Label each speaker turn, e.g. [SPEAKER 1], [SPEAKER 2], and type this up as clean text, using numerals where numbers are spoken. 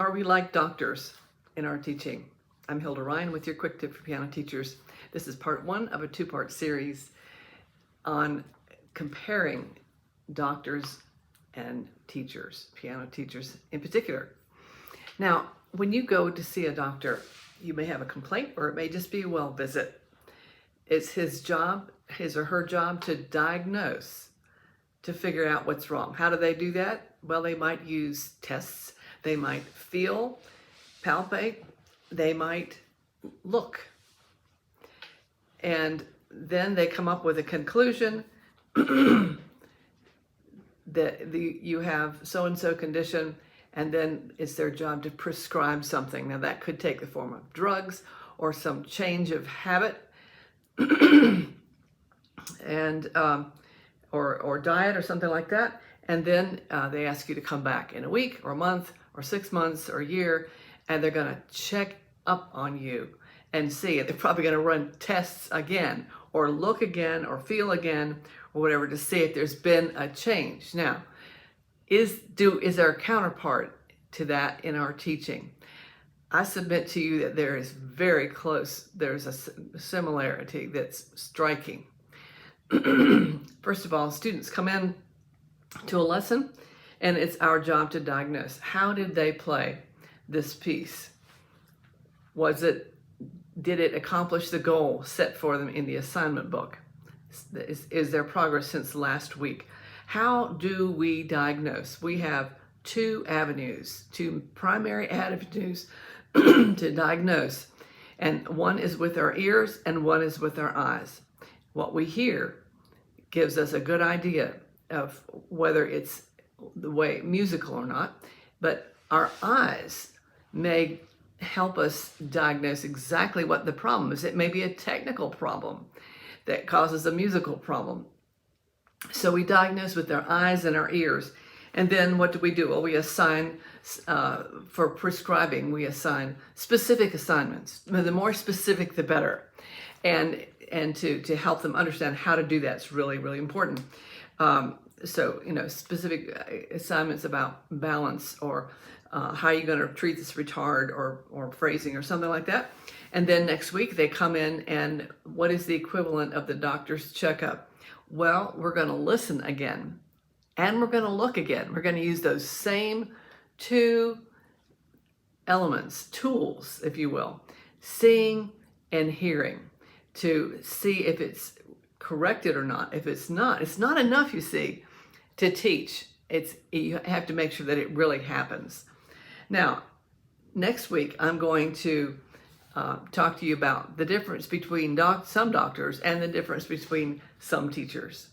[SPEAKER 1] Are we like doctors in our teaching? I'm Hilda Ryan with your Quick Tip for Piano Teachers. This is part one of a two-part series on comparing doctors and teachers, piano teachers in particular. Now, when you go to see a doctor, you may have a complaint or it may just be a well visit. It's his or her job to diagnose, to figure out what's wrong. How do they do that? Well, they might use tests. They might feel, palpate, they might look. And then they come up with a conclusion that you have so-and-so condition, and then it's their job to prescribe something. Now that could take the form of drugs or some change of habit and or diet or something like that. And then they ask you to come back in a week or a month or 6 months or a year, and they're gonna check up on you and see it. They're probably gonna run tests again or look again or feel again or whatever to see if there's been a change. Now, is there a counterpart to that in our teaching? I submit to you that there is very close, there's a similarity that's striking. First of all, students come in to a lesson and it's our job to diagnose. How did they play this piece? Did it accomplish the goal set for them in the assignment book? Is there progress since last week? How do we diagnose? We have two primary avenues to diagnose. And one is with our ears and one is with our eyes. What we hear gives us a good idea of whether it's the way musical or not, but our eyes may help us diagnose exactly what the problem is. It may be a technical problem that causes a musical problem. So we diagnose with our eyes and our ears. And then what do? Well, we assign, for prescribing, we assign specific assignments. The more specific, the better. And to help them understand how to do that is really, really important. So, specific assignments about balance or how you're going to treat this retard or phrasing or something like that. And then next week they come in and what is the equivalent of the doctor's checkup? Well, we're going to listen again and we're going to look again. We're going to use those same two elements, tools, if you will, seeing and hearing, to see if it's corrected or not. If it's not enough, you see, to teach. You have to make sure that it really happens. Now, next week, I'm going to talk to you about the difference between some doctors and the difference between some teachers.